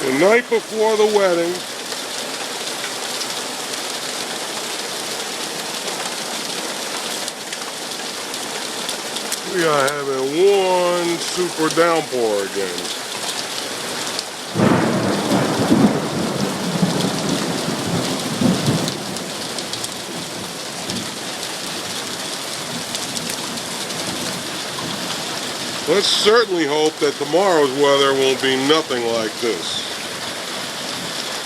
The night before the wedding, we are having one super downpour again. Let's certainly hope that tomorrow's weather won't be nothing like this.